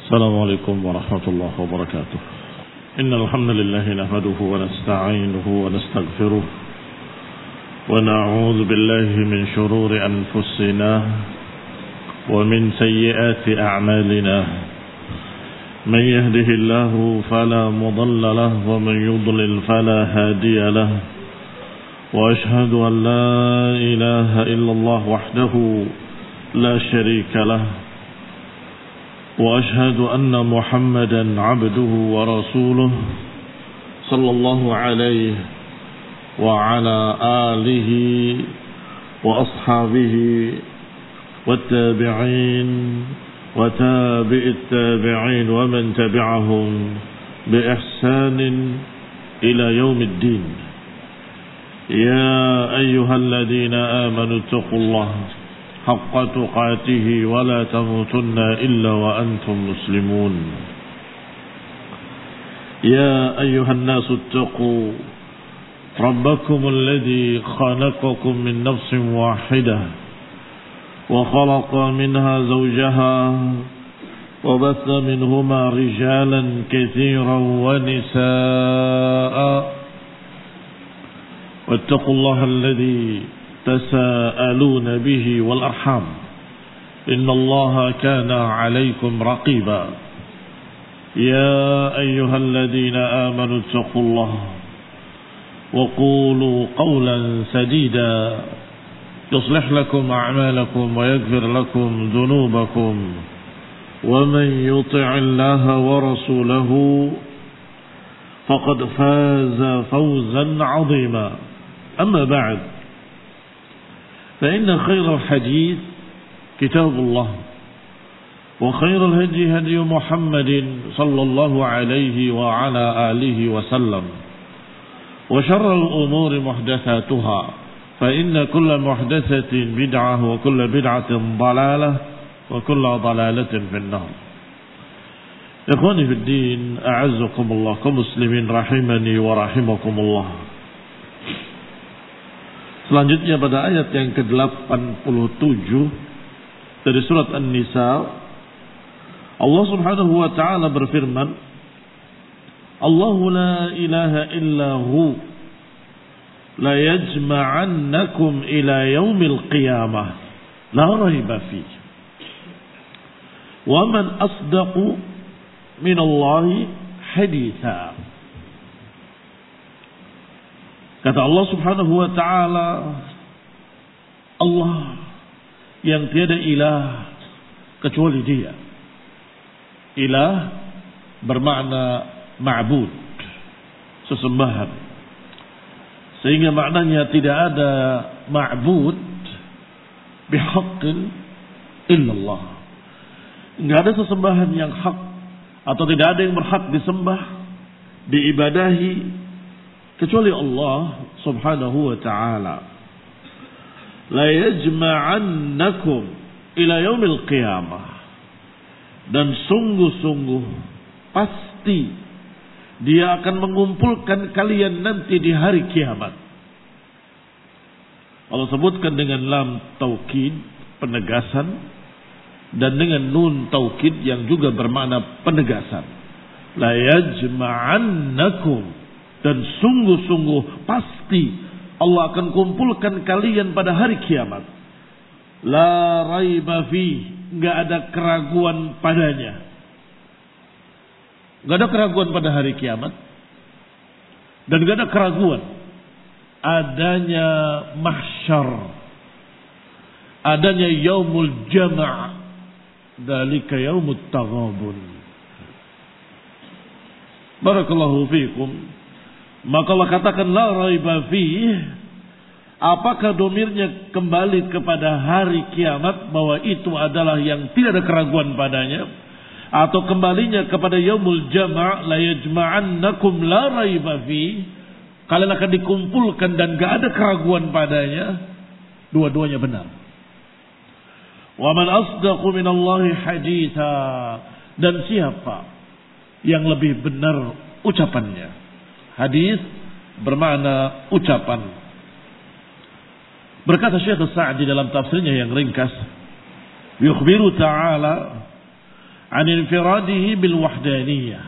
السلام عليكم ورحمة الله وبركاته. إن الحمد لله نحمده ونستعينه ونستغفره ونعوذ بالله من شرور أنفسنا ومن سيئات أعمالنا. من يهده الله فلا مضل له ومن يضلل فلا هادي له. وأشهد أن لا إله إلا الله وحده لا شريك له. وأشهد أن محمدا عبده ورسوله صلى الله عليه وعلى آله وأصحابه والتابعين وتابع التابعين ومن تبعهم بإحسان إلى يوم الدين. يا أيها الذين آمنوا اتقوا الله حق تقاته ولا تموتن إلا وأنتم مسلمون. يا أيها الناس اتقوا ربكم الذي خلقكم من نفس واحدة وخلق منها زوجها وبث منهما رجالا كثيرا ونساء واتقوا الله الذي تساءلون به والأرحام إن الله كان عليكم رقيبا. يا أيها الذين آمنوا اتقوا الله وقولوا قولا سديدا يصلح لكم أعمالكم ويغفر لكم ذنوبكم ومن يطع الله ورسوله فقد فاز فوزا عظيما. أما بعد فإن خير الحديث كتاب الله وخير الهدي هدي محمد صلى الله عليه وعلى آله وسلم وشر الأمور محدثاتها فإن كل محدثة بدعة وكل بدعة ضلالة وكل ضلالة في النار. إخواني في الدين أعزكم الله كمسلمين رحمني ورحمكم الله. Selanjutnya pada ayat yang ke-87 dari surat An-Nisa, Allah Subhanahu wa taala berfirman, Allahu la ilaha illa hu la yajma'annakum ila yaumil qiyamah la raiba fihi wa man asdaqu minallahi haditha. Kata Allah Subhanahu wa taala, Allah yang tiada ilah kecuali Dia. Ilah bermakna ma'bud, sesembahan. Sehingga maknanya tidak ada ma'bud bihaqqin illallah. Enggak ada sesembahan yang hak atau tidak ada yang berhak disembah, diibadahi kecuali Allah Subhanahu wa ta'ala. La yajma'annakum ila yaumil qiyamah. Dan sungguh-sungguh pasti Dia akan mengumpulkan kalian nanti di hari kiamat. Allah sebutkan dengan lam taukid, penegasan, dan dengan nun taukid yang juga bermakna penegasan. La yajma'annakum, dan sungguh-sungguh pasti Allah akan kumpulkan kalian pada hari kiamat. La raiba fi, enggak ada keraguan padanya. Enggak ada keraguan pada hari kiamat. Dan enggak ada keraguan adanya mahsyar, adanya yaumul jama', dzalika yaumut taghabun. Barakallahu fiikum. Maka Allah katakan la raiba fihi. Apakah domirnya kembali kepada hari kiamat bahwa itu adalah yang tidak ada keraguan padanya, atau kembalinya kepada yaumul jama' la yajma'annakum la raiba fihi, kalian akan dikumpulkan dan gak ada keraguan padanya? Dua-duanya benar. Wa man asdaqu minallahi haditha, dan siapa yang lebih benar ucapannya? Hadis bermakna ucapan. Berkata Syekh As-Sa'di dalam tafsirnya yang ringkas, yukhbiru ta'ala an infiradihi bil wahdaniyah.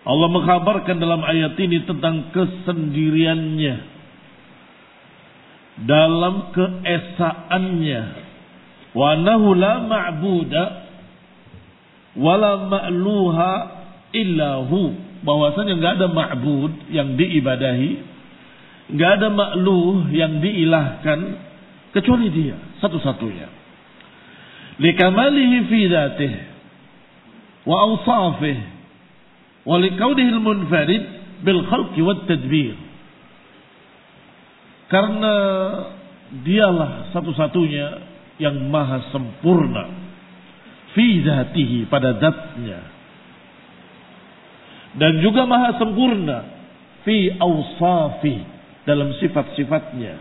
Allah mengkhabarkan dalam ayat ini tentang kesendiriannya, dalam keesaannya. Wa annahu la ma'buda wa la ma'luha illahu. Bahwasanya enggak ada ma'bud yang diibadahi, enggak ada ma'luh yang diilahkan kecuali Dia satu-satunya. Likamalihi fi dzatihi wa awsafihi wa likaunihi al-munfarid bil khalqi wat tadbir. Karena Dialah satu-satunya yang maha sempurna fi dzatihi, pada zatnya, dan juga maha sempurna fi awsafi, dalam sifat-sifatnya.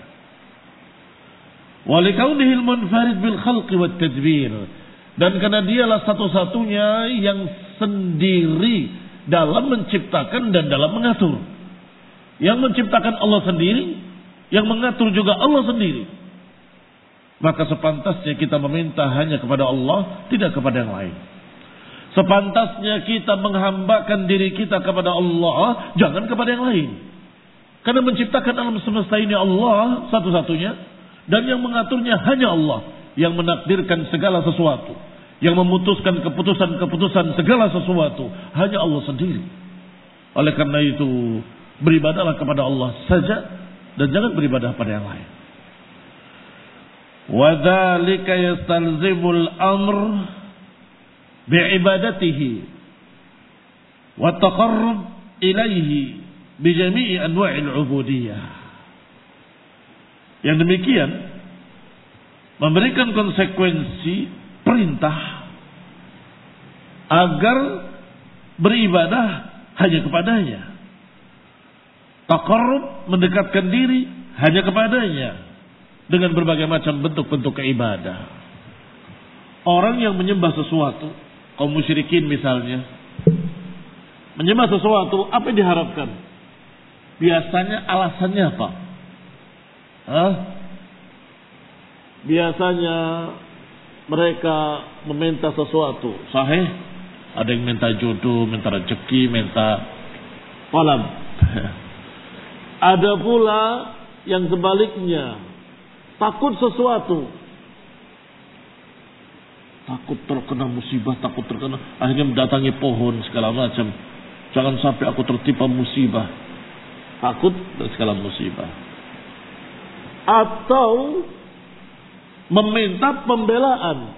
Wa likaunihi al-munfarid bil khalqi wat tadbir, dan karena Dialah satu-satunya yang sendiri dalam menciptakan dan dalam mengatur. Yang menciptakan Allah sendiri, yang mengatur juga Allah sendiri. Maka sepantasnya kita meminta hanya kepada Allah, tidak kepada yang lain. Sepantasnya kita menghambakan diri kita kepada Allah, jangan kepada yang lain. Karena menciptakan alam semesta ini Allah satu-satunya, dan yang mengaturnya hanya Allah, yang menakdirkan segala sesuatu, yang memutuskan keputusan-keputusan segala sesuatu, hanya Allah sendiri. Oleh karena itu, beribadahlah kepada Allah saja, dan jangan beribadah pada yang lain. Wa dzalika yastalzimul amr bi'ibadatihi wa taqarrub ilaihi bi jami'i anwa'il 'ubudiyah. Yang demikian memberikan konsekuensi perintah agar beribadah hanya kepadanya. Taqarrub, mendekatkan diri hanya kepadanya dengan berbagai macam bentuk-bentuk ibadah. Orang yang menyembah sesuatu, kaum musyrikin misalnya, menyembah sesuatu, apa yang diharapkan? Biasanya alasannya apa? Biasanya mereka meminta sesuatu sahih, ada yang minta jodoh, minta rezeki, minta talab. Ada pula yang sebaliknya, takut sesuatu, takut terkena musibah, takut terkena, akhirnya mendatangi pohon segala macam. Jangan sampai aku tertimpa musibah, takut dan segala musibah. Atau meminta pembelaan.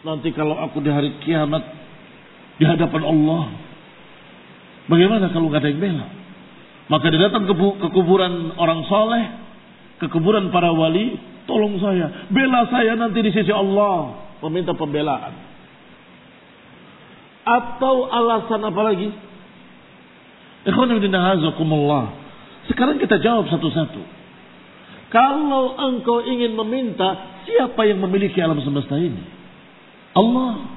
Nanti kalau aku di hari kiamat di hadapan Allah, bagaimana kalau nggak ada yang bela? Maka dia datang ke kuburan orang soleh, ke kuburan para wali, tolong saya, bela saya nanti di sisi Allah, meminta pembelaan. Atau alasan apa lagi? Ikhwan fillah azakumullah. Sekarang kita jawab satu-satu. Kalau engkau ingin meminta, siapa yang memiliki alam semesta ini? Allah.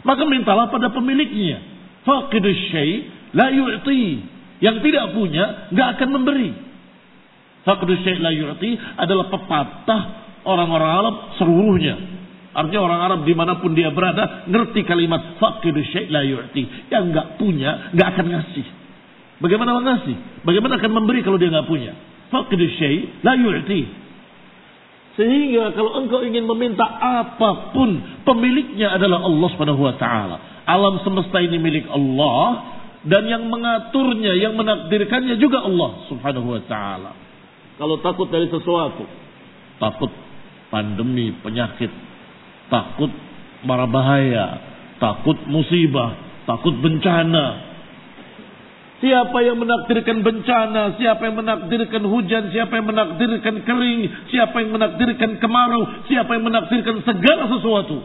Maka mintalah pada pemiliknya. Faqidus syai' la yu'ti. Yang tidak punya gak akan memberi. Faqidus syai' la yu'ti adalah pepatah orang-orang Arab seluruhnya. Artinya orang Arab dimanapun dia berada ngerti kalimat faqidus syai' la yu'ti. Yang gak punya gak akan ngasih. Bagaimana mengasih? Bagaimana akan memberi kalau dia gak punya? Faqidus syai' la yu'ti. Sehingga kalau engkau ingin meminta apapun, pemiliknya adalah Allah Subhanahu wa taala. Alam semesta ini milik Allah, dan yang mengaturnya, yang menakdirkannya juga Allah Subhanahu wa taala. Kalau takut dari sesuatu, takut pandemi, penyakit, takut mara bahaya, takut musibah, takut bencana. Siapa yang menakdirkan bencana, siapa yang menakdirkan hujan, siapa yang menakdirkan kering, siapa yang menakdirkan kemarau, siapa yang menakdirkan segala sesuatu?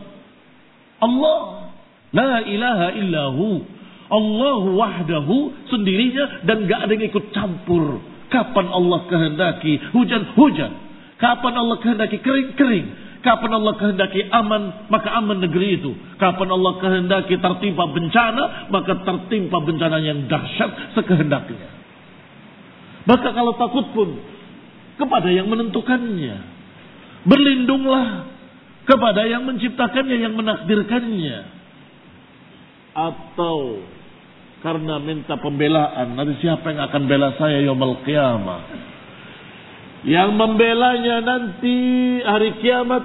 Allah. La ilaha illahu. Allahu wahdahu, sendirinya, dan gak ada yang ikut campur. Kapan Allah kehendaki hujan-hujan, kapan Allah kehendaki kering-kering, kapan Allah kehendaki aman, maka aman negeri itu. Kapan Allah kehendaki tertimpa bencana, maka tertimpa bencana yang dahsyat sekehendaknya. Maka kalau takut pun kepada yang menentukannya. Berlindunglah kepada yang menciptakannya, yang menakdirkannya, atau karena minta pembelaan, nanti siapa yang akan bela saya yaumul qiyamah? Yang membelanya nanti hari kiamat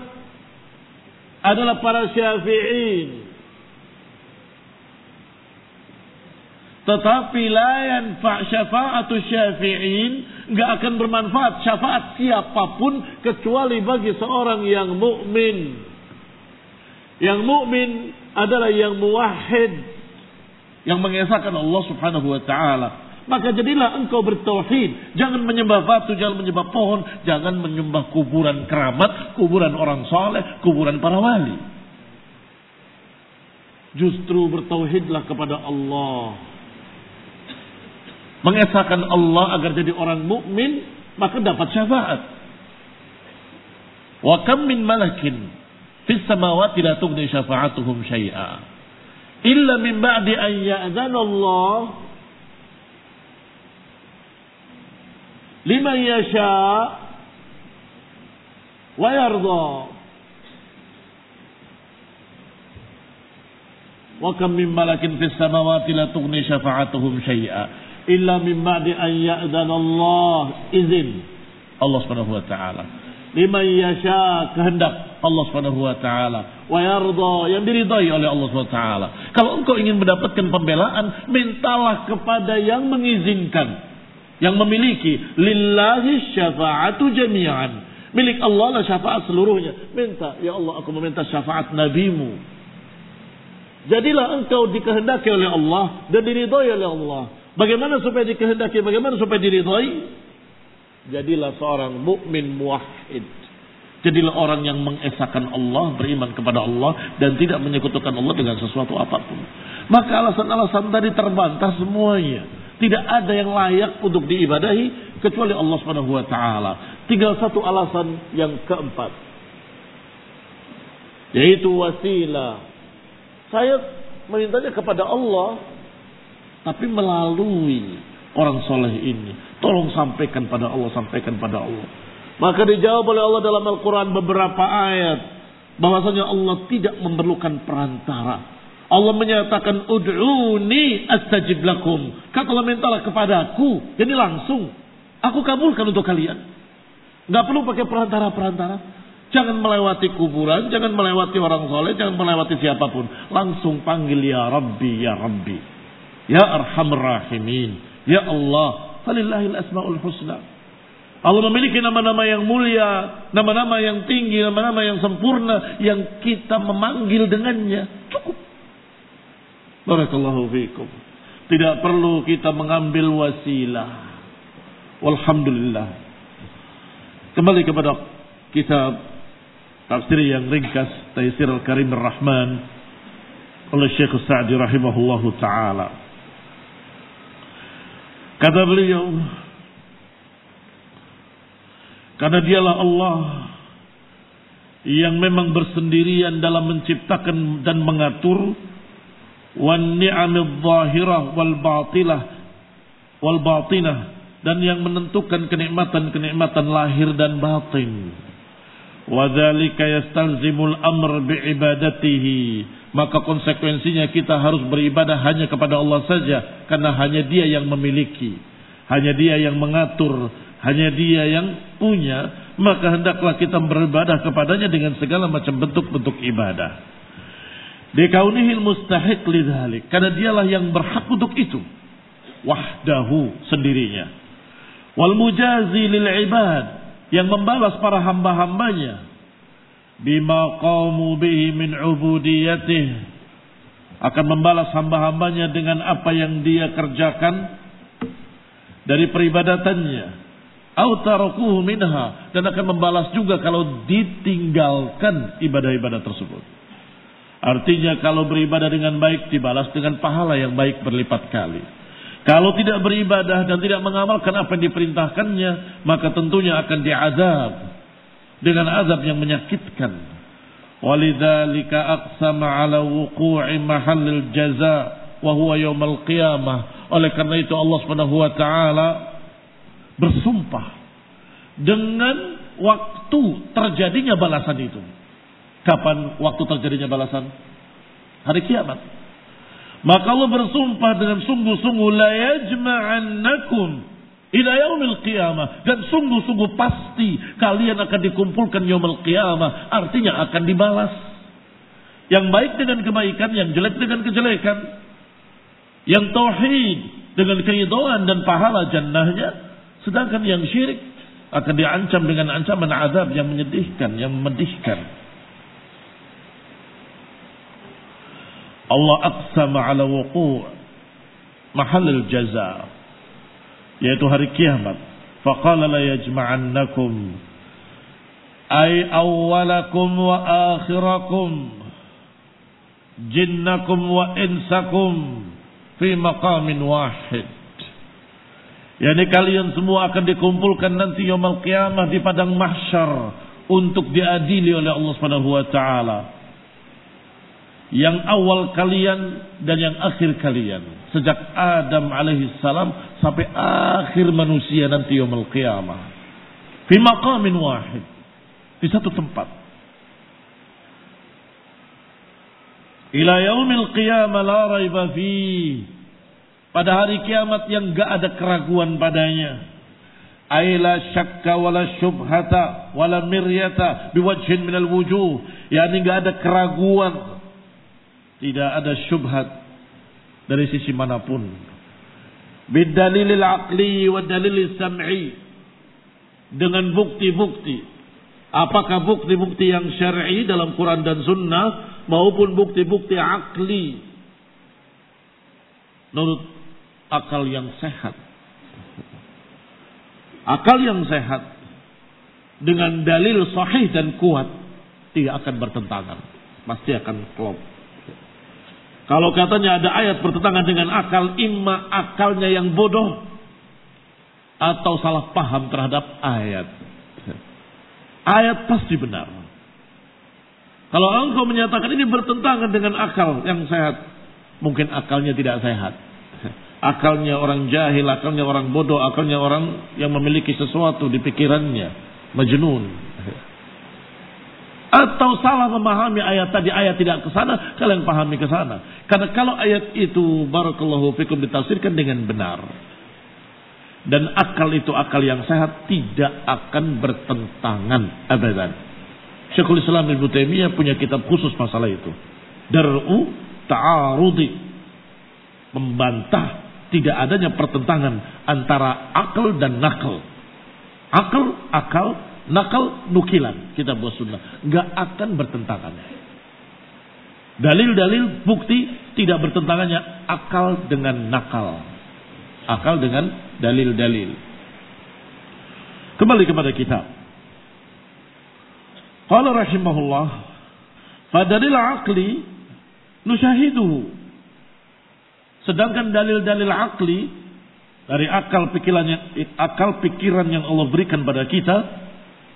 adalah para syafi'in. Tetapi la yanfa' syafa'atu syafi'in, enggak akan bermanfaat syafaat siapapun kecuali bagi seorang yang mukmin. Yang mukmin adalah yang muwahhid, yang mengesahkan Allah Subhanahu wa taala. Maka jadilah engkau bertauhid, jangan menyembah batu, jangan menyembah pohon, jangan menyembah kuburan keramat, kuburan orang saleh, kuburan para wali. Justru bertauhidlah kepada Allah. Mengesahkan Allah agar jadi orang mukmin, maka dapat syafaat. Wa kam min malakin fis samawati la tughni syafa'atuhum syai'a illa min ba'di an ya'zana Allah liman yasha' wa yarda. Wa kam min malakin fis samawati la tughni syafa'atuhum syai'a illa min ba'di an ya'zana Allah, izin Allah Subhanahu wa taala. Liman yasha, kehendak Allah Subhanahu wa taala. Wa yarda, yang diridai oleh Allah Subhanahu wa taala. Kalau engkau ingin mendapatkan pembelaan, mintalah kepada yang mengizinkan, yang memiliki. Lillahi syafa'atu jami'an. Milik Allah lah syafaat seluruhnya. Minta, ya Allah, aku meminta syafaat nabimu. Jadilah engkau dikehendaki oleh Allah dan diridai oleh Allah. Bagaimana supaya dikehendaki? Bagaimana supaya diridhai? Jadilah seorang mukmin muwahhid. Jadilah orang yang mengesahkan Allah, beriman kepada Allah dan tidak menyekutukan Allah dengan sesuatu apapun. Maka alasan-alasan tadi terbantah semuanya. Tidak ada yang layak untuk diibadahi kecuali Allah Subhanahu wa taala. Tinggal satu alasan yang keempat, yaitu wasilah. Saya memintanya kepada Allah, tapi melalui orang soleh ini. Tolong sampaikan pada Allah, sampaikan pada Allah. Maka dijawab oleh Allah dalam Al-Quran beberapa ayat, bahwasanya Allah tidak memerlukan perantara. Allah menyatakan, ud'uni astajib lakum. Katalah, mintalah kepadaku, jadi langsung aku kabulkan untuk kalian. Gak perlu pakai perantara-perantara. Jangan melewati kuburan, jangan melewati orang soleh, jangan melewati siapapun. Langsung panggil ya Rabbi, ya Rabbi, ya Arhamar Rahimin, ya Allah, falillahil asmaul husna. Allah memiliki nama-nama yang mulia, nama-nama yang tinggi, nama-nama yang sempurna, yang kita memanggil dengannya. Cukup. Barakallahu fiikum. Tidak perlu kita mengambil wasilah. Walhamdulillah. Kembali kepada kitab tafsir yang ringkas, Taisir Al-Karim Ar-Rahman oleh Syekh Sa'di rahimahullahu ta'ala. Kata beliau, karena dialah Allah yang memang bersendirian dalam menciptakan dan mengatur, wan ni'amidh dhahirah wal batinah, dan yang menentukan kenikmatan-kenikmatan lahir dan batin. Wa dzalika yastalzimul amr bi'ibadatihi, maka konsekuensinya kita harus beribadah hanya kepada Allah saja, karena hanya Dia yang memiliki, hanya Dia yang mengatur, hanya Dia yang punya. Maka hendaklah kita beribadah kepadanya dengan segala macam bentuk-bentuk ibadah. Dikaunihil mustahiq lidzalik, karena Dialah yang berhak untuk itu, wahdahu, sendirinya. Wal mujazi lil ibad, yang membalas para hamba-hambanya, bima qamu bihi min ubudiyatih, akan membalas hamba-hambanya dengan apa yang dia kerjakan dari peribadatannya, au tarakuhu minha, dan akan membalas juga kalau ditinggalkan ibadah-ibadah tersebut. Artinya kalau beribadah dengan baik dibalas dengan pahala yang baik berlipat kali. Kalau tidak beribadah dan tidak mengamalkan apa yang diperintahkannya, maka tentunya akan diazab dengan azab yang menyakitkan. Walidzalika aqsama ala wuqu'i mahallil jaza wa huwa yaumul qiyamah. Oleh karena itu Allah Subhanahu wa taala bersumpah dengan waktu terjadinya balasan itu. Kapan waktu terjadinya balasan? Hari kiamat. Maka Allah bersumpah dengan sungguh-sungguh, la yajma'annakum ila yaumil qiyamah, dan sungguh-sungguh pasti kalian akan dikumpulkan yaumil qiyamah, artinya akan dibalas. Yang baik dengan kebaikan, yang jelek dengan kejelekan. Yang tauhid dengan keridhaan dan pahala jannahnya, sedangkan yang syirik akan diancam dengan ancaman azab yang menyedihkan, yang memedihkan. Allah aqsama ala wuqu' mahallil jaza, yaitu hari kiamat. Faqala la yajma'annakum ay awwalakum wa akhirakum, jinnakum wa insakum fi maqamin wahid. Yani kalian semua akan dikumpulkan nanti yaumul qiyamah di padang mahsyar untuk diadili oleh Allah Subhanahu wa taala. Yang awal kalian dan yang akhir kalian, sejak Adam alaihi salam sampai akhir manusia nanti yaumul qiyamah, fi maqamin wahid, di satu tempat. Ila yaumil qiyamah la raiba fi, pada hari kiamat yang enggak ada keraguan padanya. Aila syakka wala syubhata wala miryata biwajhin minal wujuh, yakni enggak ada keraguan, tidak ada syubhat dari sisi manapun. Bidalilil aqli wa dalilil sam'i, dengan bukti-bukti. Apakah bukti-bukti yang syar'i dalam Quran dan Sunnah maupun bukti-bukti akli menurut akal yang sehat. Akal yang sehat dengan dalil sahih dan kuat tidak akan bertentangan, pasti akan klop. Kalau katanya ada ayat bertentangan dengan akal, imma akalnya yang bodoh atau salah paham terhadap ayat. Ayat pasti benar. Kalau engkau menyatakan ini bertentangan dengan akal yang sehat, mungkin akalnya tidak sehat. Akalnya orang jahil, akalnya orang bodoh, akalnya orang yang memiliki sesuatu di pikirannya, majnun. Atau salah memahami ayat tadi, ayat tidak ke sana, kalian pahami ke sana. Karena kalau ayat itu barakallahu fikum ditafsirkan dengan benar, dan akal itu akal yang sehat, tidak akan bertentangan abadan. Syekhul Islam Ibnu Taimiyah punya kitab khusus masalah itu. Dar'u ta'arudi, membantah tidak adanya pertentangan antara akal dan nakal. Akal, nakal, nukilan, kitab sunnah, enggak akan bertentangan. Dalil-dalil bukti tidak bertentangannya akal dengan nakal, akal dengan dalil-dalil. Kembali kepada kitab. Qala rahimahullah, fadalil aqli nusyahiduhu, sedangkan dalil-dalil akli dari akal pikiran yang Allah berikan pada kita,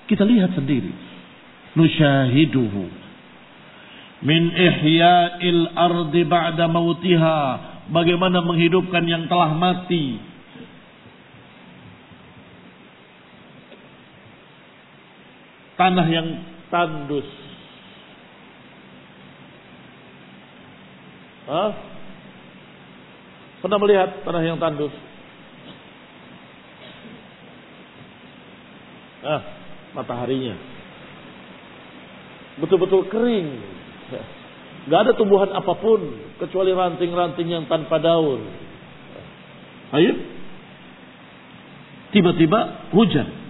kita lihat sendiri. Nusyahiduhu min ihya'il ardi ba'da mautiha, bagaimana menghidupkan yang telah mati. Tanah yang tandus. Pernah melihat tanah yang tandus? Mataharinya betul-betul kering, gak ada tumbuhan apapun kecuali ranting-ranting yang tanpa daun. Ayo, tiba-tiba hujan.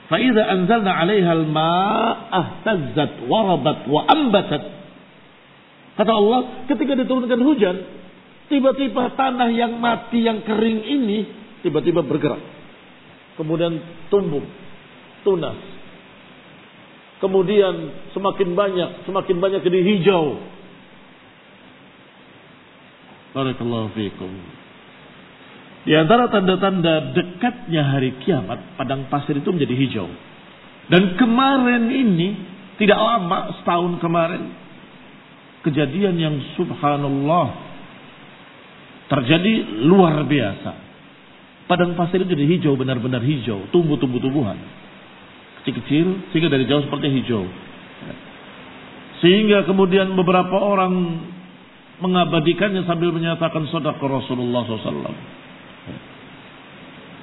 Fa idza anzalna 'alaiha al-ma'a ihtazzat wa rabat wa ambatat. Kata Allah, ketika diturunkan hujan, tiba-tiba tanah yang mati, yang kering ini tiba-tiba bergerak, kemudian tumbuh, tunas, kemudian semakin banyak jadi hijau. Barakallahu fiikum. Di antara tanda-tanda dekatnya hari kiamat, padang pasir itu menjadi hijau. Dan kemarin ini, tidak lama, setahun kemarin, kejadian yang subhanallah terjadi luar biasa. Padang pasir itu jadi hijau, benar-benar hijau, tumbuh-tumbuhan kecil-kecil sehingga dari jauh seperti hijau. Sehingga kemudian beberapa orang mengabadikannya sambil menyatakan shadaqah Rasulullah SAW.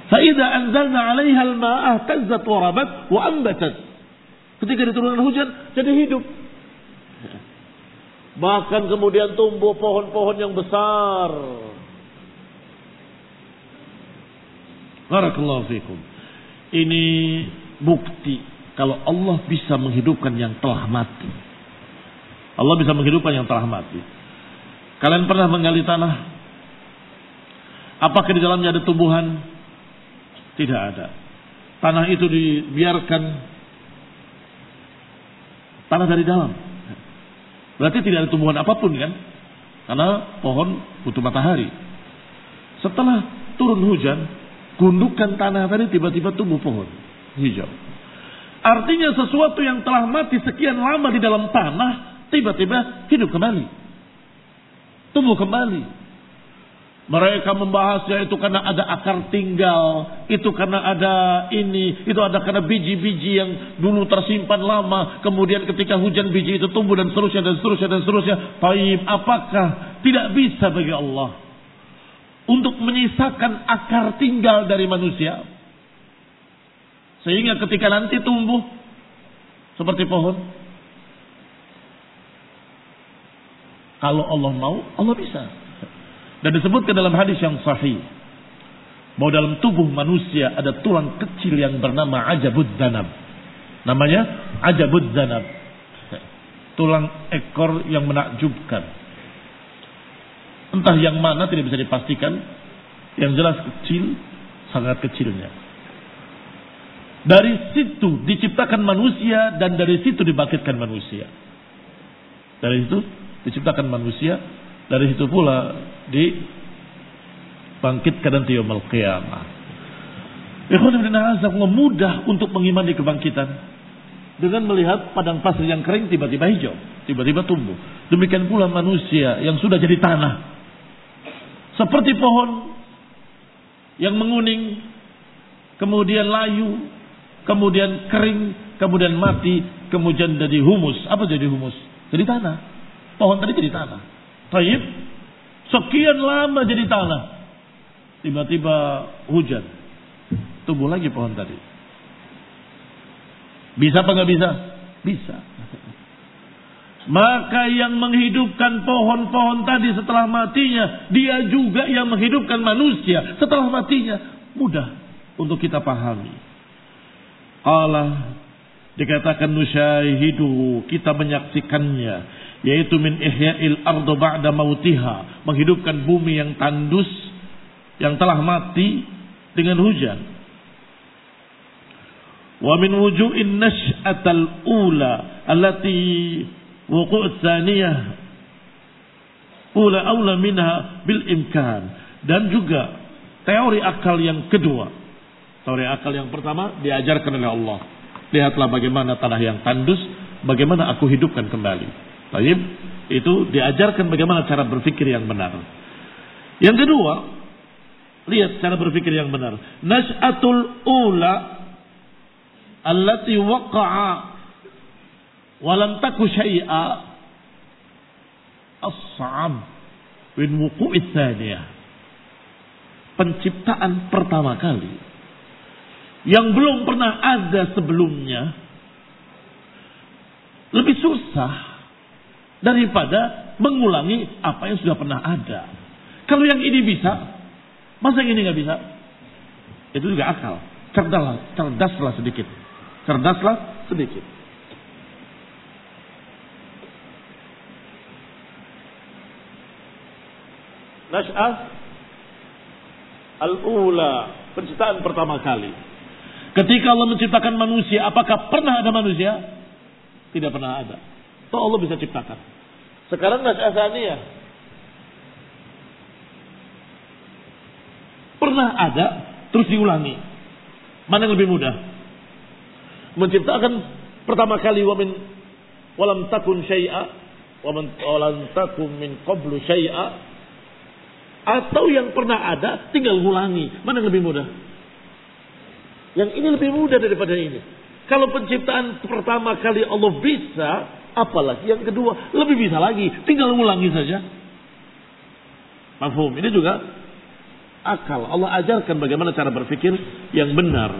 Fa'idha anzalna 'alaiha al-ma'ah tazzat wa rabat wa ambatat. Ketika diturunkan hujan jadi hidup. Bahkan kemudian tumbuh pohon-pohon yang besar. Barakallahu fikum. Ini bukti kalau Allah bisa menghidupkan yang telah mati. Allah bisa menghidupkan yang telah mati. Kalian pernah menggali tanah? Apakah di dalamnya ada tumbuhan? Tidak ada. Tanah itu dibiarkan tanah dari dalam. Berarti tidak ada tumbuhan apapun kan? Karena pohon butuh matahari. Setelah turun hujan, gundukan tanah tadi tiba-tiba tumbuh pohon hijau. Artinya sesuatu yang telah mati sekian lama di dalam tanah tiba-tiba hidup kembali. Tumbuh kembali. Mereka membahasnya itu karena ada akar tinggal, itu karena ada ini, itu ada karena biji-biji yang dulu tersimpan lama, kemudian ketika hujan biji itu tumbuh dan seterusnya dan seterusnya dan seterusnya. Taib, apakah tidak bisa bagi Allah untuk menyisakan akar tinggal dari manusia sehingga ketika nanti tumbuh seperti pohon? Kalau Allah mau, Allah bisa. Dan disebutkan dalam hadis yang sahih bahwa dalam tubuh manusia ada tulang kecil yang bernama ajabud zanab. Namanya ajabud zanab. Tulang ekor yang menakjubkan. Entah yang mana tidak bisa dipastikan. Yang jelas kecil, sangat kecilnya. Dari situ diciptakan manusia dan dari situ dibangkitkan manusia. Dari situ diciptakan manusia, dari situ pula dibangkitkan nanti yaumul qiyamah. Ikhwan fillah, mudah untuk mengimani kebangkitan dengan melihat padang pasir yang kering tiba-tiba hijau, tiba-tiba tumbuh. Demikian pula manusia yang sudah jadi tanah, seperti pohon yang menguning, kemudian layu, kemudian kering, kemudian mati, kemudian jadi humus. Apa jadi humus? Jadi tanah. Pohon tadi jadi tanah. Taib, sekian lama jadi tanah. Tiba-tiba hujan. Tumbuh lagi pohon tadi. Bisa apa nggak bisa? Bisa. Maka yang menghidupkan pohon-pohon tadi setelah matinya, dia juga yang menghidupkan manusia setelah matinya. Mudah untuk kita pahami. Allah dikatakan nusyahidu, kita menyaksikannya. Yaitu min ihya'il ardu ba'da mautiha, menghidupkan bumi yang tandus, yang telah mati dengan hujan. Wa min wuju'in nash'atal ula allati wuqu'ut tsaniyah ula aula minha bil imkan. Dan juga teori akal yang kedua. Teori akal yang pertama diajarkan oleh Allah. Lihatlah bagaimana tanah yang tandus, bagaimana aku hidupkan kembali. Baik, itu diajarkan bagaimana cara berpikir yang benar. Yang kedua, lihat cara berpikir yang benar. Nash'atul ula allati waqa'a wa lam taku syai'a as-'am min wuqu'its tsaniyah. Penciptaan pertama kali yang belum pernah ada sebelumnya lebih susah daripada mengulangi apa yang sudah pernah ada. Kalau yang ini bisa, masa yang ini nggak bisa? Itu juga akal. Cerdaslah sedikit. Cerdaslah sedikit. Nash'ah al-ula, penciptaan pertama kali. Ketika Allah menciptakan manusia, apakah pernah ada manusia? Tidak pernah ada. Toh Allah bisa ciptakan. Sekarang nash'ah tsaniyah. Pernah ada, terus diulangi. Mana yang lebih mudah? Menciptakan pertama kali walam takun syai'a, walam takun min qablu syai'a, atau yang pernah ada tinggal ulangi. Mana yang lebih mudah? Yang ini lebih mudah daripada ini. Kalau penciptaan pertama kali Allah bisa, Apalagi yang kedua, lebih bisa lagi, tinggal ulangi saja. Mafhum, ini juga akal. Allah ajarkan bagaimana cara berpikir yang benar.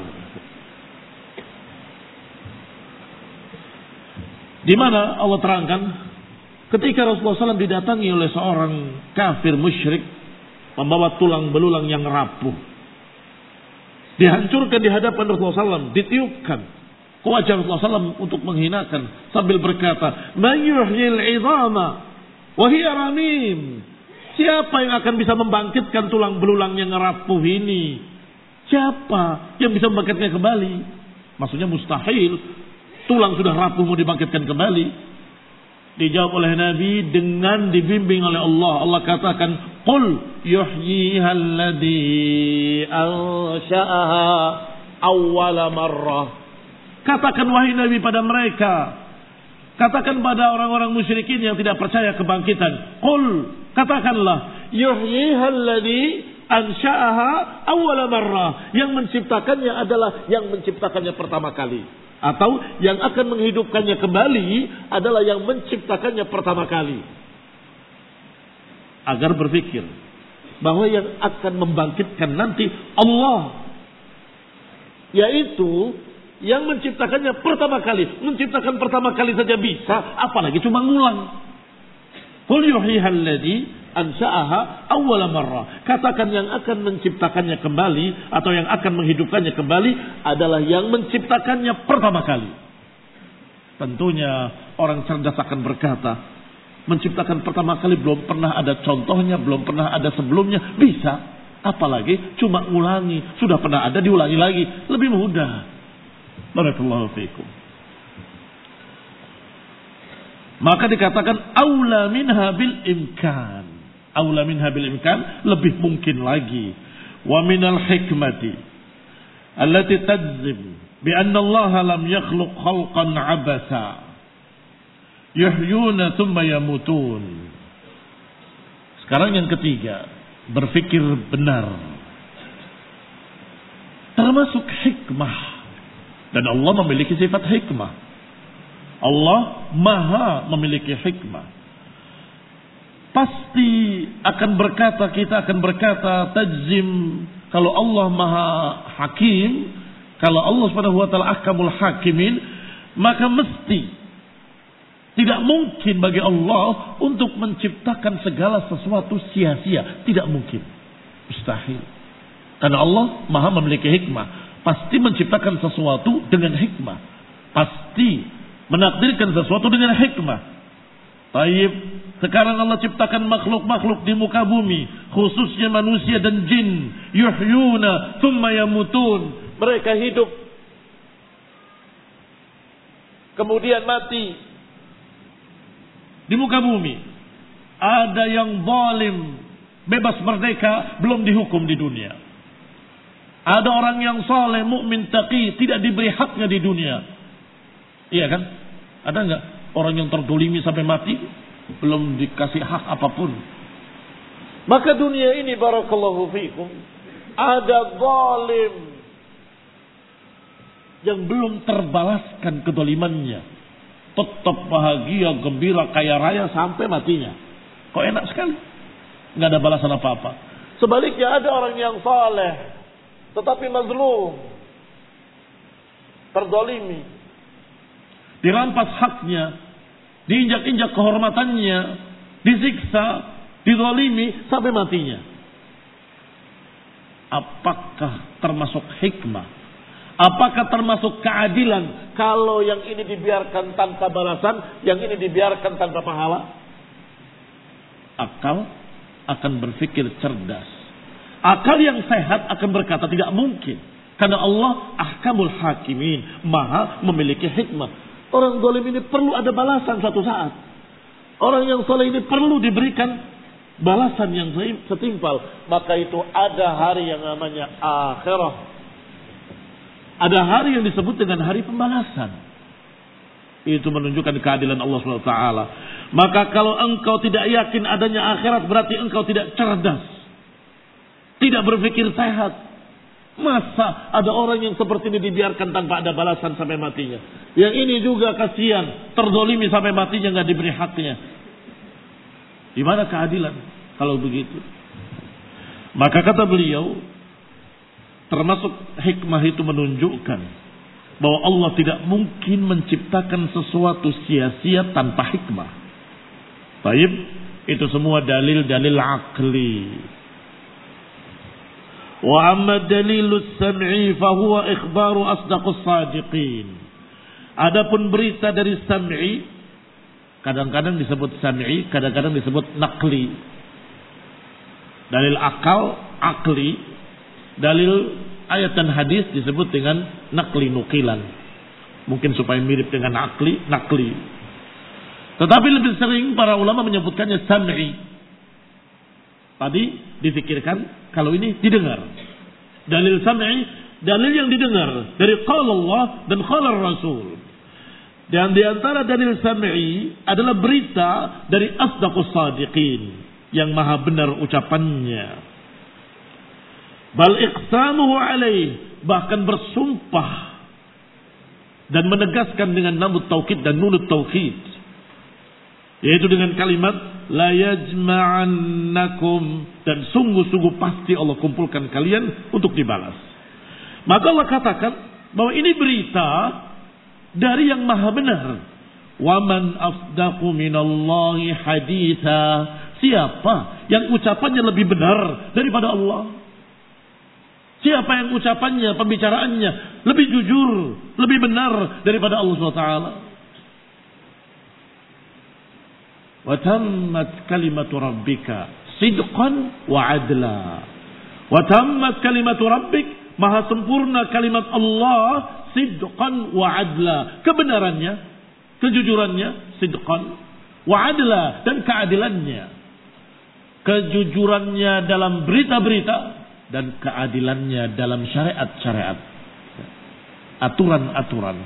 Di mana Allah terangkan ketika Rasulullah SAW didatangi oleh seorang kafir musyrik membawa tulang belulang yang rapuh, dihancurkan di hadapan Rasulullah SAW, ditiupkan ke wajah Rasulullah SAW untuk menghinakan sambil berkata, "Man yuhyil 'idhama wa hiya ramim." Siapa yang akan bisa membangkitkan tulang belulang yang rapuh ini? Siapa yang bisa membangkitnya kembali? Maksudnya mustahil. Tulang sudah rapuh mau dibangkitkan kembali. Dijawab oleh Nabi dengan dibimbing oleh Allah. Allah katakan, "Qul yuhyiha alladhi ansha'aha awwala marrah." Katakan wahai Nabi pada mereka, katakan pada orang-orang musyrikin yang tidak percaya kebangkitan, qul, katakanlah, yuhyiha alladhi ansha'aha awwala marrah. Yang menciptakannya adalah yang menciptakannya pertama kali. Atau yang akan menghidupkannya kembali adalah yang menciptakannya pertama kali. Agar berpikir bahwa yang akan membangkitkan nanti Allah. Yaitu yang menciptakannya pertama kali. Menciptakan pertama kali saja bisa, apalagi cuma ngulang. Qul yuhyiha alladhi ansha'aha awwala marrah. Katakan yang akan menciptakannya kembali atau yang akan menghidupkannya kembali adalah yang menciptakannya pertama kali. Tentunya orang cerdas akan berkata, menciptakan pertama kali belum pernah ada contohnya, belum pernah ada sebelumnya, bisa. Apalagi cuma ngulangi, sudah pernah ada diulangi lagi, lebih mudah. Barakallahu fiikum. Maka dikatakan aula minha bil imkan. Aula minha bil imkan, lebih mungkin lagi. Wa minal hikmati allati tajzim bi anna Allah lam yakhluq khalqan abasa yuhyuna thumma yamutun. Sekarang yang ketiga, berpikir benar. Termasuk hikmah. Dan Allah memiliki sifat hikmah. Allah maha memiliki hikmah. Pasti akan berkata, kita akan berkata tajzim, kalau Allah maha hakim, kalau Allah subhanahu wa ta'ala ahkamul hakimin, maka mesti tidak mungkin bagi Allah untuk menciptakan segala sesuatu sia-sia. Tidak mungkin. Mustahil. Karena Allah maha memiliki hikmah. Pasti menciptakan sesuatu dengan hikmah. Pasti menakdirkan sesuatu dengan hikmah. Taib, sekarang Allah ciptakan makhluk-makhluk di muka bumi, khususnya manusia dan jin. Yuhyuna thumma yamutun. Mereka hidup, kemudian mati di muka bumi. Ada yang zalim, bebas merdeka, belum dihukum di dunia. Ada orang yang saleh, mukmin, taqi, tidak diberi haknya di dunia. Iya kan? Ada enggak orang yang terdolimi sampai mati belum dikasih hak apapun? Maka dunia ini barakallahu fiikum, ada zalim yang belum terbalaskan kedolimannya, tetap bahagia, gembira, kaya raya sampai matinya. Kok enak sekali, nggak ada balasan apa-apa. Sebaliknya ada orang yang saleh tetapi mazlum, terdolimi, dirampas haknya, diinjak-injak kehormatannya, disiksa, dizalimi sampai matinya. Apakah termasuk hikmah? Apakah termasuk keadilan kalau yang ini dibiarkan tanpa balasan, yang ini dibiarkan tanpa pahala? Akal akan berpikir cerdas. Akal yang sehat akan berkata tidak mungkin. Karena Allah ahkamul hakimin, maha memiliki hikmah. Orang zalim ini perlu ada balasan suatu saat. Orang yang saleh ini perlu diberikan balasan yang setimpal. Maka itu ada hari yang namanya akhirah. Ada hari yang disebut dengan hari pembalasan. Itu menunjukkan keadilan Allah SWT. Maka kalau engkau tidak yakin adanya akhirat, berarti engkau tidak cerdas, tidak berpikir sehat. Masa ada orang yang seperti ini dibiarkan tanpa ada balasan sampai matinya? Yang ini juga kasihan, terzolimi sampai matinya nggak diberi haknya. Di mana keadilan kalau begitu? Maka kata beliau, termasuk hikmah itu menunjukkan bahwa Allah tidak mungkin menciptakan sesuatu sia-sia tanpa hikmah. Baik, itu semua dalil-dalil akli. Wa amma dalilus sam'i fahuwa ikhbaru asdaqus sadiqin. Adapun berita dari sam'i, kadang-kadang disebut sam'i, kadang-kadang disebut naqli. Dalil akal, akli. Dalil ayat dan hadis disebut dengan naqli, nukilan. Mungkin supaya mirip dengan akli, naqli. Tetapi lebih sering para ulama menyebutkannya sam'i. Tadi difikirkan kalau ini didengar. Dalil sam'i, dalil yang didengar dari qala Allah dan qala Rasul. Dan di antara dalil sam'i adalah berita dari asdaqus sadiqin, yang maha benar ucapannya. Bal iqsamuhu alaih, bahkan bersumpah dan menegaskan dengan namut taukid dan nunut taukid, yaitu dengan kalimat la yajma'annakum, dan sungguh-sungguh pasti Allah kumpulkan kalian untuk dibalas. Maka Allah katakan bahwa ini berita dari yang maha benar. Wa man afdaqu minallahi haditha, siapa yang ucapannya lebih benar daripada Allah? Siapa yang ucapannya, pembicaraannya lebih jujur, lebih benar daripada Allah SWT? Wa tammat kalimatu rabbika sidqan wa adla. Wa tammat kalimatu rabbik, maha sempurna kalimat Allah, sidqan wa adla, kebenarannya, kejujurannya, sidqan wa adla, dan keadilannya. Kejujurannya dalam berita-berita dan keadilannya dalam syariat-syariat, aturan-aturan.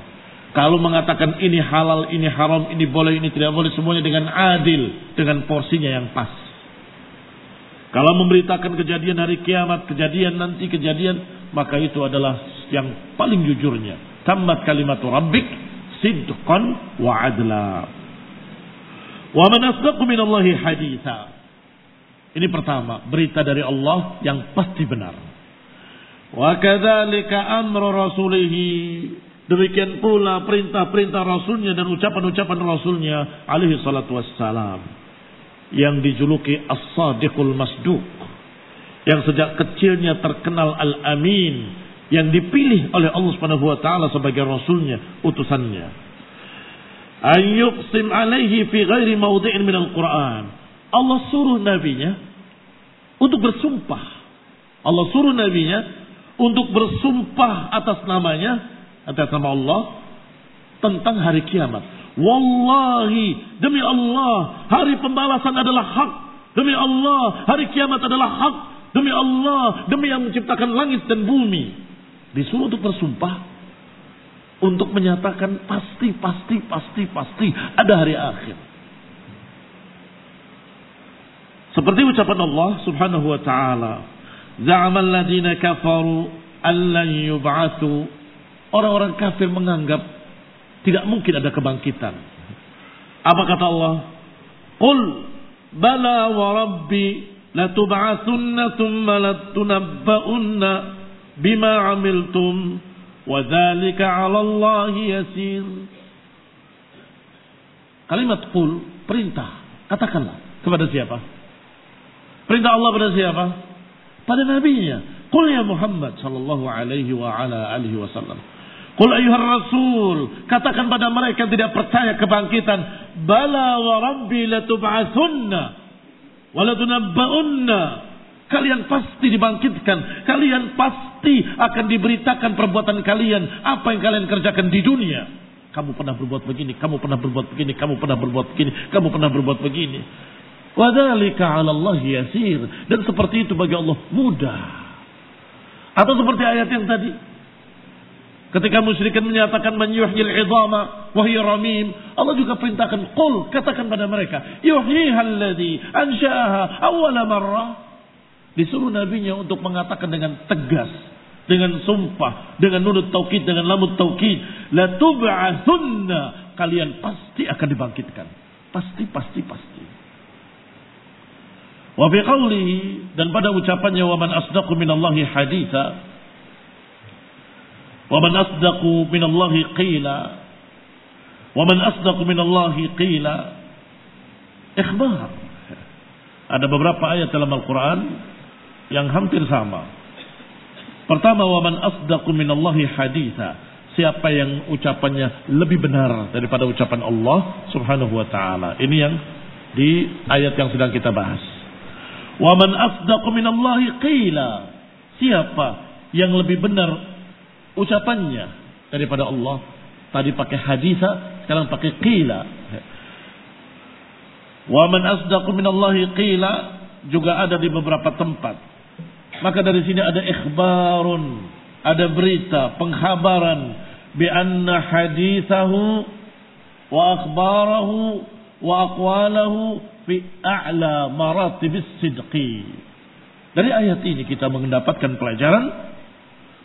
Kalau mengatakan ini halal, ini haram, ini boleh, ini tidak boleh, semuanya dengan adil, dengan porsinya yang pas. Kalau memberitakan kejadian hari kiamat, kejadian nanti, kejadian, maka itu adalah yang paling jujurnya. Tammat kalimatu rabbik sidqan wa adla. Wa man asdaqu minallahi haditha. Ini pertama, berita dari Allah yang pasti benar. Wa kadzalika amru rasulihi, demikian pula perintah-perintah Rasulnya dan ucapan-ucapan Rasulnya alaihi salatu wassalam, yang dijuluki as-sadiqul masduq, yang sejak kecilnya terkenal al-amin, yang dipilih oleh Allah Subhanahu wa taala sebagai Rasulnya, utusannya. Ayyuqsim alaihi fi ghairi mawdi'in min al-Qur'an. Allah suruh nabinya untuk bersumpah. Allah suruh nabinya untuk bersumpah atas namanya, atas nama Allah, tentang hari kiamat. Wallahi, demi Allah, hari pembalasan adalah hak. Demi Allah, hari kiamat adalah hak. Demi Allah, demi yang menciptakan langit dan bumi. Disuruh untuk bersumpah, untuk menyatakan pasti ada hari akhir. Seperti ucapan Allah Subhanahu wa taala, za'amal ladzina kafaru allan yub'atsu. Orang-orang kafir menganggap tidak mungkin ada kebangkitan. Apa kata Allah? Qul bala wa rabbi latub'atsunna tsumma latunabba'unna bima 'amiltum wa dzalika 'ala Allahi yasir. Kalimat qul, perintah, katakanlah. Kepada siapa? Perintah Allah pada siapa? Pada nabinya. Qul ya Muhammad sallallahu alaihi wa ala alihi wasallam. Qul ayyuhar rasul, katakan pada mereka yang tidak percaya kebangkitan, bala wa rabbi latub'atsunna wa latunabba'unna. Kalian pasti dibangkitkan, kalian pasti akan diberitakan perbuatan kalian, apa yang kalian kerjakan di dunia. Kamu pernah berbuat begini, kamu pernah berbuat begini, kamu pernah berbuat begini, kamu pernah berbuat begini. Wa dzalika 'ala Allah yasir, dan seperti itu bagi Allah mudah. Atau seperti ayat yang tadi, ketika musyrikin menyatakan man yuhyil 'idhama wa hiya ramim, Allah juga perintahkan qul, katakan pada mereka, yuhyihal ladzi ansha'aha awwala marrah. Disuruh nabinya untuk mengatakan dengan tegas, dengan sumpah, dengan nunut taukid, dengan lamut taukid, la tub'atsunna, kalian pasti akan dibangkitkan. Pasti. Wa fi qawlihi, dan pada ucapannya, wa man asdaqu minallahi haditsa, wa man asdaqu minallahi qila, wa man asdaqu minallahi qila, ikhbar. Ada beberapa ayat dalam Al-Quran yang hampir sama. Pertama, wa man asdaqu minallahi haditsa, siapa yang ucapannya lebih benar daripada ucapan Allah Subhanahu wa taala. Ini yang di ayat yang sedang kita bahas. Wa man asdaqu minallahi qila, siapa yang lebih benar ucapannya daripada Allah. Tadi pakai haditsa, sekarang pakai qila. Wa man asdaqu minallahi qila juga ada di beberapa tempat. Maka dari sini ada ikhbarun, ada berita, pengkhabaran bi anna hadithahu wa akhbarahu wa aqwalahu fi a'la maratibis sidqi. Dari ayat ini kita mendapatkan pelajaran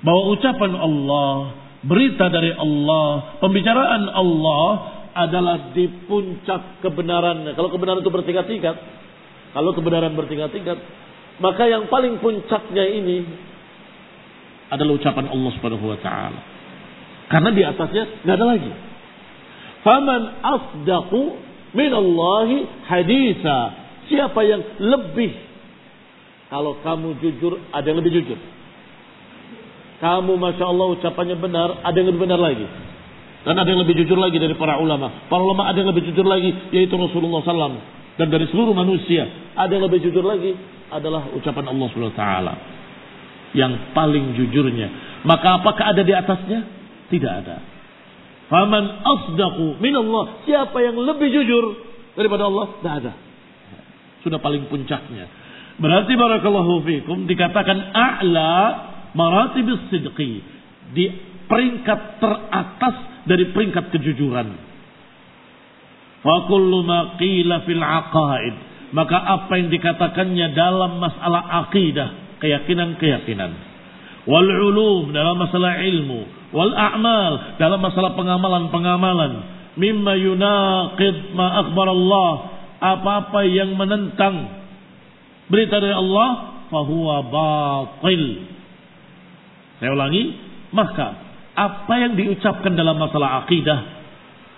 bahwa ucapan Allah, berita dari Allah, pembicaraan Allah adalah di puncak kebenaran. Kalau kebenaran itu bertingkat-tingkat, maka yang paling puncaknya ini adalah ucapan Allah Subhanahu wa taala. Karena di atasnya enggak ada lagi. Faman asdaqu minallahi haditsa. Siapa yang lebih, kalau kamu jujur, ada yang lebih jujur. Kamu Masya Allah ucapannya benar, ada yang lebih benar lagi. Dan ada yang lebih jujur lagi dari para ulama. Para ulama ada yang lebih jujur lagi, yaitu Rasulullah SAW. Dan dari seluruh manusia ada yang lebih jujur lagi, adalah ucapan Allah SWT yang paling jujurnya. Maka apakah ada di atasnya? Tidak ada. Faman asdaqu minallah, siapa yang lebih jujur daripada Allah? Tidak ada. Sudah paling puncaknya. Berarti barakallahu fikum dikatakan a'la maratibis sidqi, di peringkat teratas dari peringkat kejujuran. Fa kullu ma qila fil aqaid, maka apa yang dikatakannya dalam masalah akidah, keyakinan-keyakinan, wal ulum dalam masalah ilmu, wal a'mal dalam masalah pengamalan-pengamalan, mimma yunaqid ma akhbar Allah, apa-apa yang menentang berita dari Allah, fahuwa batil. Saya ulangi, maka apa yang diucapkan dalam masalah akidah,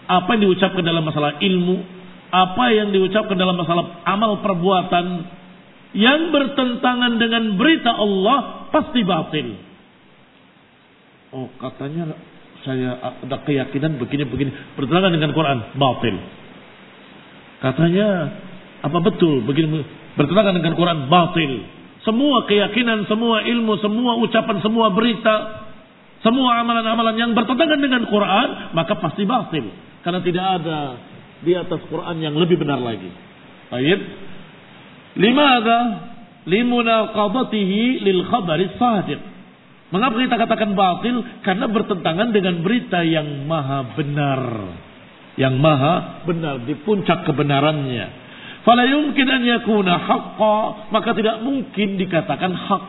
apa yang diucapkan dalam masalah ilmu, apa yang diucapkan dalam masalah amal perbuatan yang bertentangan dengan berita Allah, pasti batil. Oh, katanya saya ada keyakinan begini-begini, bertentangan dengan Quran, batil. Katanya apa betul begini, bertentangan dengan Quran, batil. Semua keyakinan, semua ilmu, semua ucapan, semua berita, semua amalan-amalan yang bertentangan dengan Quran, maka pasti batil. Karena tidak ada di atas Quran yang lebih benar lagi. Baik. Limadha? Limunaqadatihi lil khabari shadiq. Mengapa kita katakan batil? Karena bertentangan dengan berita yang maha benar. Yang maha benar, di puncak kebenarannya. Fala yumkin an yakuna haqqa, maka tidak mungkin dikatakan hak.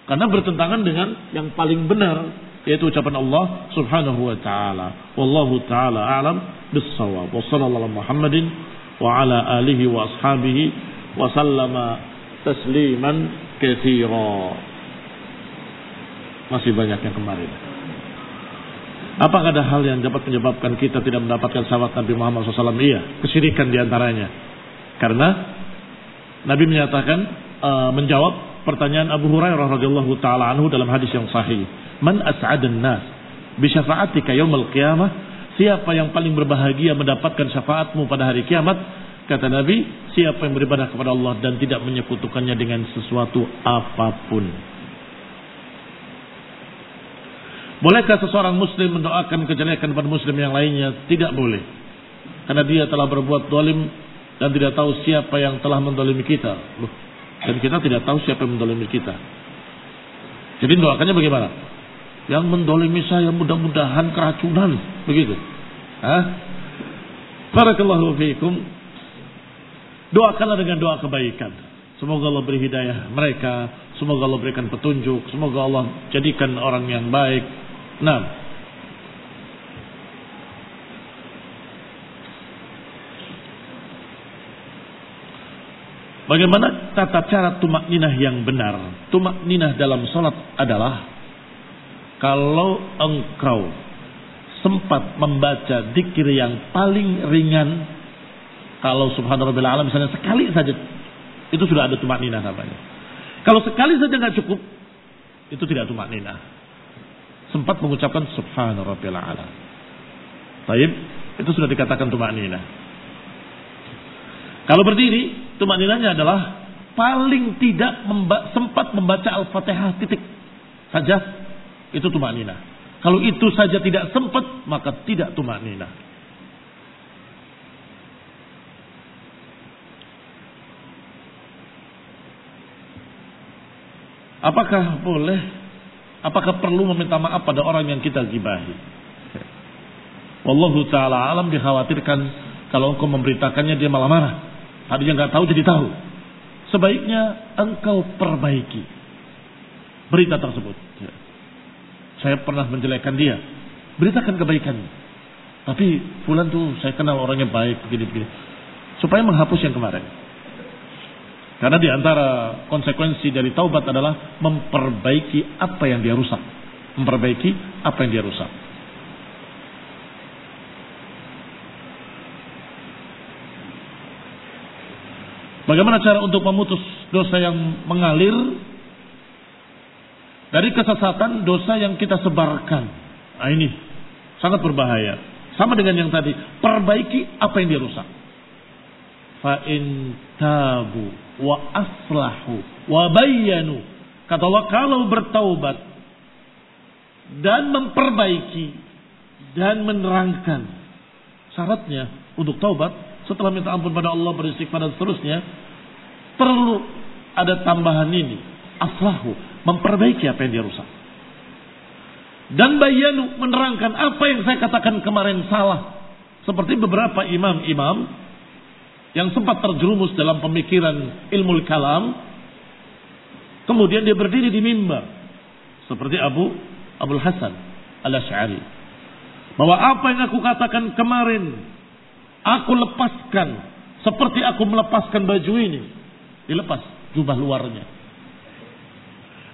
Karena bertentangan dengan yang paling benar, yaitu ucapan Allah Subhanahu wa taala. Wallahu taala a'lam bis-shawab. Wa sallallahu ala Muhammadin wa ala alihi wa ashabihi wa sallama tasliman katsira. Masih banyak yang kemarin. Apakah ada hal yang dapat menyebabkan kita tidak mendapatkan syafaat Nabi Muhammad SAW? Iya, kesyirikan diantaranya. Karena Nabi menyatakan, menjawab pertanyaan Abu Hurairah radhiyallahu taala anhu dalam hadis yang sahih, man as'adan nas bi syafa'atika yaumil qiyamah, siapa yang paling berbahagia mendapatkan syafaatmu pada hari kiamat? Kata Nabi, siapa yang beribadah kepada Allah dan tidak menyekutukannya dengan sesuatu apapun. Bolehkah seseorang muslim mendoakan kejelekan pada muslim yang lainnya? Tidak boleh. Karena dia telah berbuat zalim dan tidak tahu siapa yang telah mendolimi kita. Dan kita tidak tahu siapa yang mendolimi kita. Jadi doakannya bagaimana? Yang mendolimi saya mudah-mudahan keracunan. Begitu. Barakallahu fiikum. Doakanlah dengan doa kebaikan. Semoga Allah beri hidayah mereka, semoga Allah berikan petunjuk, semoga Allah jadikan orang yang baik. Nah, bagaimana tata cara tumak ninah yang benar? Tumak ninah dalam sholat adalah kalau engkau sempat membaca dzikir yang paling ringan, kalau subhanallah misalnya sekali saja, itu sudah ada tumak ninah namanya. Kalau sekali saja nggak cukup, itu tidak tumak ninah. Sempat mengucapkan subhanallah. Taib, itu sudah dikatakan tumak ninah. Kalau berdiri, tumak ninahnya adalah paling tidak sempat membaca Al-Fatihah titik saja, itu tumak ninah. Kalau itu saja tidak sempat, maka tidak tumak ninah. Apakah boleh, apakah perlu meminta maaf pada orang yang kita gibahi? Wallahu ta'ala alam, dikhawatirkan kalau engkau memberitakannya dia malah marah. Tadinya nggak tahu jadi tahu. Sebaiknya engkau perbaiki berita tersebut. Saya pernah menjelekkan dia, beritakan kebaikannya. Tapi fulan tuh saya kenal orangnya baik, begini-begini. Supaya menghapus yang kemarin. Karena di antara konsekuensi dari taubat adalah memperbaiki apa yang dia rusak. Memperbaiki apa yang dia rusak. Bagaimana cara untuk memutus dosa yang mengalir dari kesesatan, dosa yang kita sebarkan? Nah, ini sangat berbahaya. Sama dengan yang tadi, perbaiki apa yang dia rusak. Fa in tabu wa aslahu wa bayyanu, kata Allah, kalau bertaubat dan memperbaiki dan menerangkan syaratnya untuk taubat, setelah minta ampun pada Allah, beristighfar dan seterusnya, perlu ada tambahan ini, aslahu, memperbaiki apa yang dia rusak, dan bayyanu, menerangkan apa yang saya katakan kemarin salah. Seperti beberapa imam-imam yang sempat terjerumus dalam pemikiran ilmu kalam, kemudian dia berdiri di mimbar seperti Abul Hasan Al-Asy'ari, bahwa apa yang aku katakan kemarin aku lepaskan seperti aku melepaskan baju ini, dilepas jubah luarnya,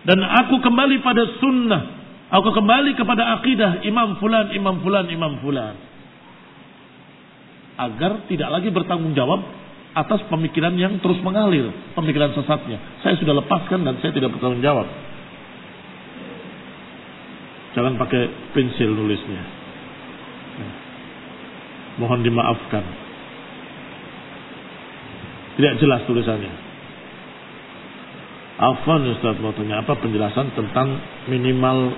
dan aku kembali pada sunnah, aku kembali kepada akidah Imam Fulan, Imam Fulan, Imam Fulan, agar tidak lagi bertanggung jawab atas pemikiran yang terus mengalir, pemikiran sesatnya. Saya sudah lepaskan dan saya tidak bertanggung jawab. Jangan pakai pensil nulisnya. Mohon dimaafkan. Tidak jelas tulisannya. Afwan Ustaz, mau tanya apa penjelasan tentang minimal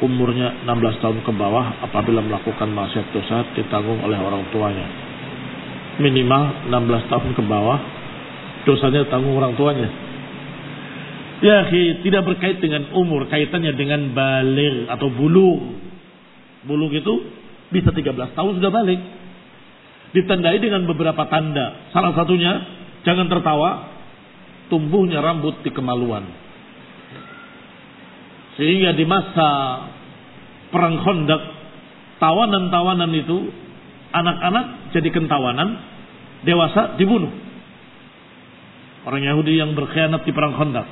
umurnya 16 tahun ke bawah apabila melakukan maksiat dosa ditanggung oleh orang tuanya. Minimal 16 tahun ke bawah dosanya ditanggung orang tuanya. Ya, tidak berkait dengan umur, kaitannya dengan baligh atau bulugh. Bulugh itu bisa 13 tahun sudah balik. Ditandai dengan beberapa tanda. Salah satunya, jangan tertawa, tumbuhnya rambut di kemaluan. Sehingga di masa perang Khandaq, tawanan-tawanan itu, anak-anak jadikan tawanan, dewasa dibunuh. Orang Yahudi yang berkhianat di perang Khandaq.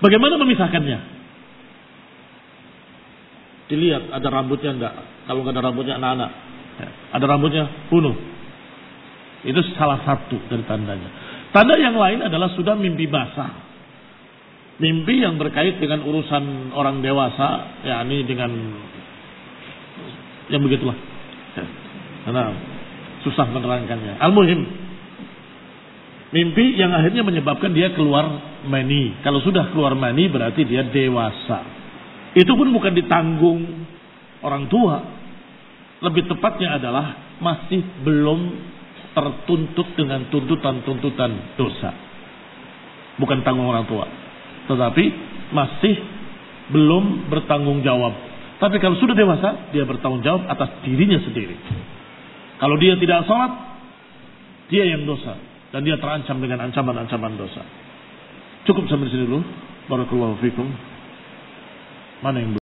Bagaimana memisahkannya? Dilihat ada rambutnya enggak. Kalau enggak ada rambutnya, anak-anak. Ada rambutnya, bunuh. Itu salah satu dari tandanya. Tanda yang lain adalah sudah mimpi basah. Mimpi yang berkait dengan urusan orang dewasa, yakni dengan yang begitulah. Karena susah menerangkannya. Al-muhim, mimpi yang akhirnya menyebabkan dia keluar mani. Kalau sudah keluar mani berarti dia dewasa. Itu pun bukan ditanggung orang tua. Lebih tepatnya adalah masih belum tertuntut dengan tuntutan-tuntutan dosa. Bukan tanggung orang tua, tetapi masih belum bertanggung jawab. Tapi kalau sudah dewasa, dia bertanggung jawab atas dirinya sendiri. Kalau dia tidak sholat, dia yang dosa. dan dia terancam dengan ancaman-ancaman dosa. Cukup sampai sini dulu. Barakallahu fikum. Mana yang